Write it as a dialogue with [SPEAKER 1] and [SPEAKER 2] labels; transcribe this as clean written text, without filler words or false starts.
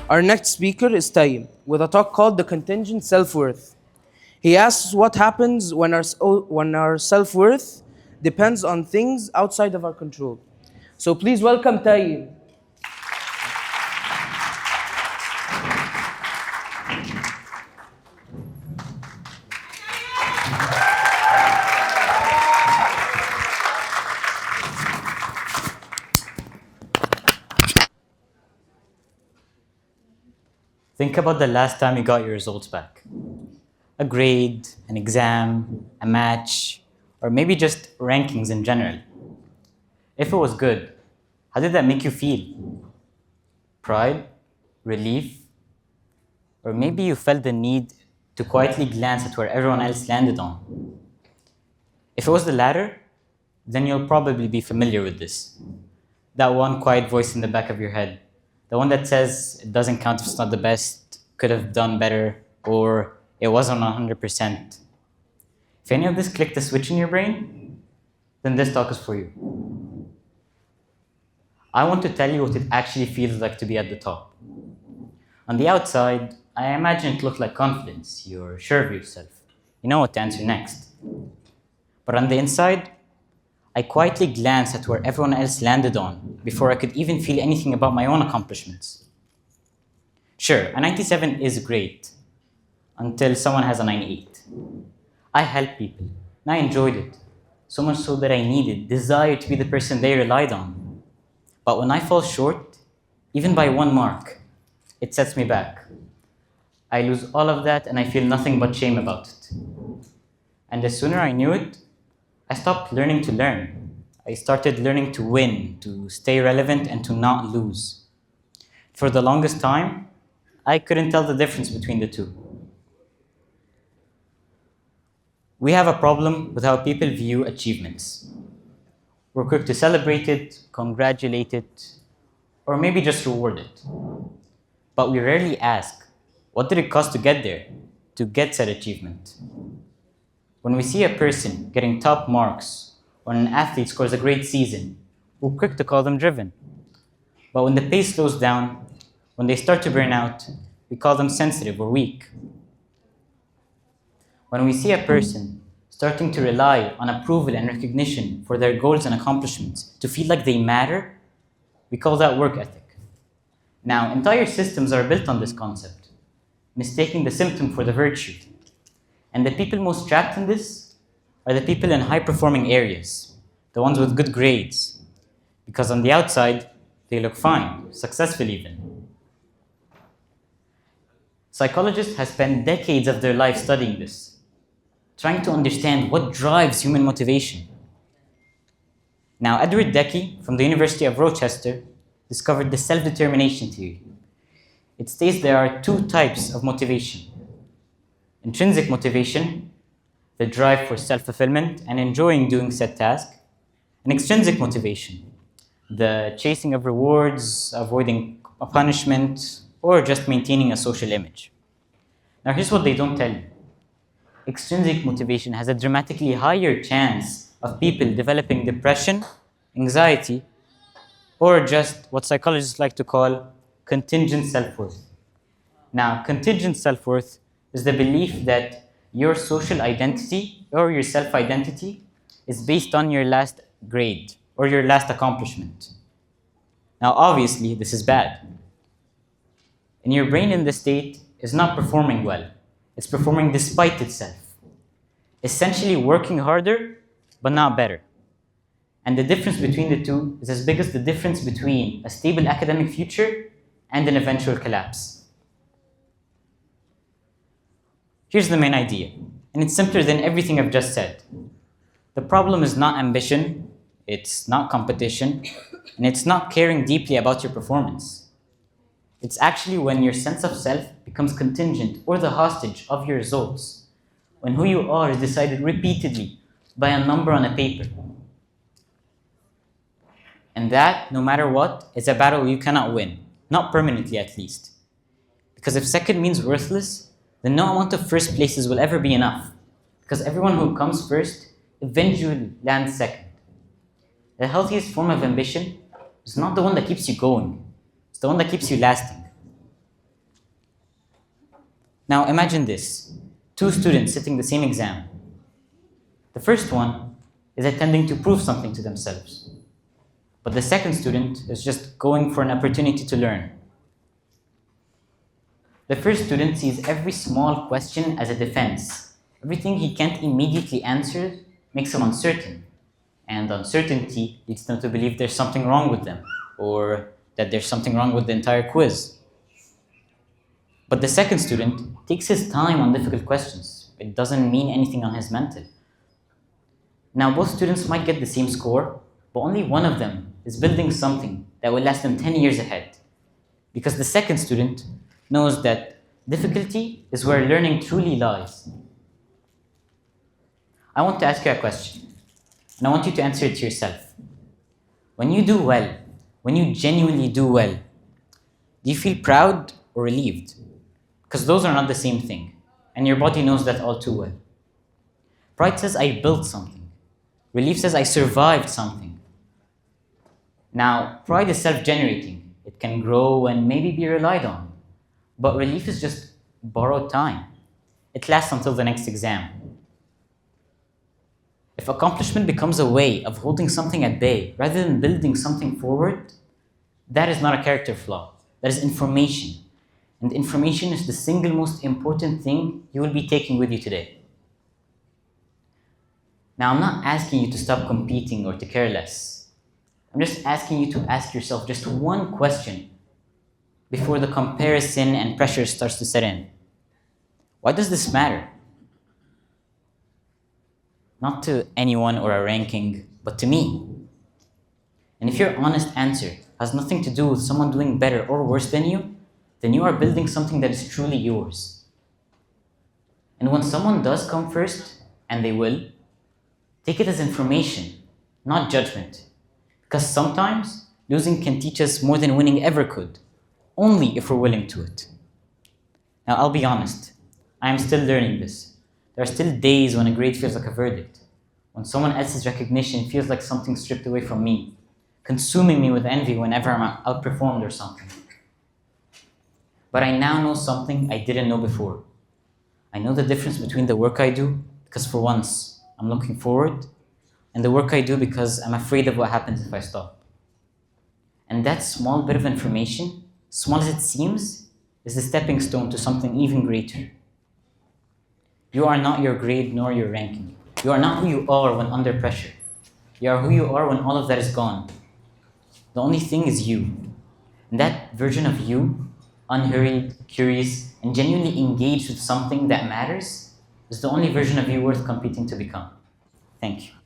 [SPEAKER 1] Our next speaker is Tayem with a talk called The Contingent Self-Worth. He asks what happens when our self-worth depends on things outside of our control. So please welcome Tayem.
[SPEAKER 2] Think about the last time you got your results back. A grade, an exam, a match, or maybe just rankings in general. If it was good, how did that make you feel? Pride? Relief? Or maybe you felt the need to quietly glance at where everyone else landed on. If it was the latter, then you'll probably be familiar with this. That one quiet voice in the back of your head. The one that says it doesn't count if it's not the best, could have done better, or it wasn't 100%. If any of this clicked a switch in your brain, then this talk is for you. I want to tell you what it actually feels like to be at the top. On the outside, I imagine it looked like confidence. You're sure of yourself. You know what to answer next. But on the inside, I quietly glanced at where everyone else landed on before I could even feel anything about my own accomplishments. Sure, a 97 is great until someone has a 98. I helped people and I enjoyed it, so much so that I desired to be the person they relied on. But when I fall short, even by 1 mark, it sets me back. I lose all of that and I feel nothing but shame about it. And the sooner I knew it, I stopped learning to learn. I started learning to win, to stay relevant, and to not lose. For the longest time, I couldn't tell the difference between the two. We have a problem with how people view achievements. We're quick to celebrate it, congratulate it, or maybe just reward it. But we rarely ask, what did it cost to get there, to get said achievement? When we see a person getting top marks or an athlete scores a great season, we're quick to call them driven. But when the pace slows down, when they start to burn out, we call them sensitive or weak. When we see a person starting to rely on approval and recognition for their goals and accomplishments to feel like they matter, we call that work ethic. Now, entire systems are built on this concept, mistaking the symptom for the virtue. And the people most trapped in this are the people in high-performing areas, the ones with good grades, because on the outside, they look fine, successful even. Psychologists have spent decades of their life studying this, trying to understand what drives human motivation. Now, Edward Deci from the University of Rochester discovered the self-determination theory. It states there are 2 types of motivation. Intrinsic motivation, the drive for self-fulfillment and enjoying doing said task. And extrinsic motivation, the chasing of rewards, avoiding a punishment, or just maintaining a social image. Now here's what they don't tell you. Extrinsic motivation has a dramatically higher chance of people developing depression, anxiety, or just what psychologists like to call contingent self-worth. Now, contingent self-worth is the belief that your social identity or your self-identity is based on your last grade or your last accomplishment. Now, obviously, this is bad. And your brain in this state is not performing well. It's performing despite itself. Essentially working harder, but not better. And the difference between the two is as big as the difference between a stable academic future and an eventual collapse. Here's the main idea, and it's simpler than everything I've just said. The problem is not ambition, it's not competition, and it's not caring deeply about your performance. It's actually when your sense of self becomes contingent or the hostage of your results, when who you are is decided repeatedly by a number on a paper. And that, no matter what, is a battle you cannot win, not permanently at least. Because if second means worthless, then no amount of first places will ever be enough, because everyone who comes first eventually lands second. The healthiest form of ambition is not the one that keeps you going, it's the one that keeps you lasting. Now imagine this. Two students sitting the same exam. The first one is attending to prove something to themselves. But the second student is just going for an opportunity to learn. The first student sees every small question as a defense. Everything he can't immediately answer makes him uncertain. And uncertainty leads them to believe there's something wrong with them, or that there's something wrong with the entire quiz. But the second student takes his time on difficult questions. It doesn't mean anything on his mental. Now, both students might get the same score, but only one of them is building something that will last them 10 years ahead. Because the second student knows that difficulty is where learning truly lies. I want to ask you a question, and I want you to answer it to yourself. When you do well, when you genuinely do well, do you feel proud or relieved? Because those are not the same thing, and your body knows that all too well. Pride says, I built something. Relief says, I survived something. Now, pride is self-generating. It can grow and maybe be relied on. But relief is just borrowed time. It lasts until the next exam. If accomplishment becomes a way of holding something at bay rather than building something forward, that is not a character flaw. That is information. And information is the single most important thing you will be taking with you today. Now, I'm not asking you to stop competing or to care less. I'm just asking you to ask yourself just one question before the comparison and pressure starts to set in. Why does this matter? Not to anyone or a ranking, but to me. And if your honest answer has nothing to do with someone doing better or worse than you, then you are building something that is truly yours. And when someone does come first, and they will, take it as information, not judgment. Because sometimes losing can teach us more than winning ever could, only if we're willing to it. Now, I'll be honest, I am still learning this. There are still days when a grade feels like a verdict, when someone else's recognition feels like something stripped away from me, consuming me with envy whenever I'm outperformed or something. But I now know something I didn't know before. I know the difference between the work I do, because for once I'm looking forward, and the work I do because I'm afraid of what happens if I stop. And that small bit of information, small as it seems, is the stepping stone to something even greater. You are not your grade nor your ranking. You are not who you are when under pressure. You are who you are when all of that is gone. The only thing is you. And that version of you, unhurried, curious, and genuinely engaged with something that matters, is the only version of you worth competing to become. Thank you.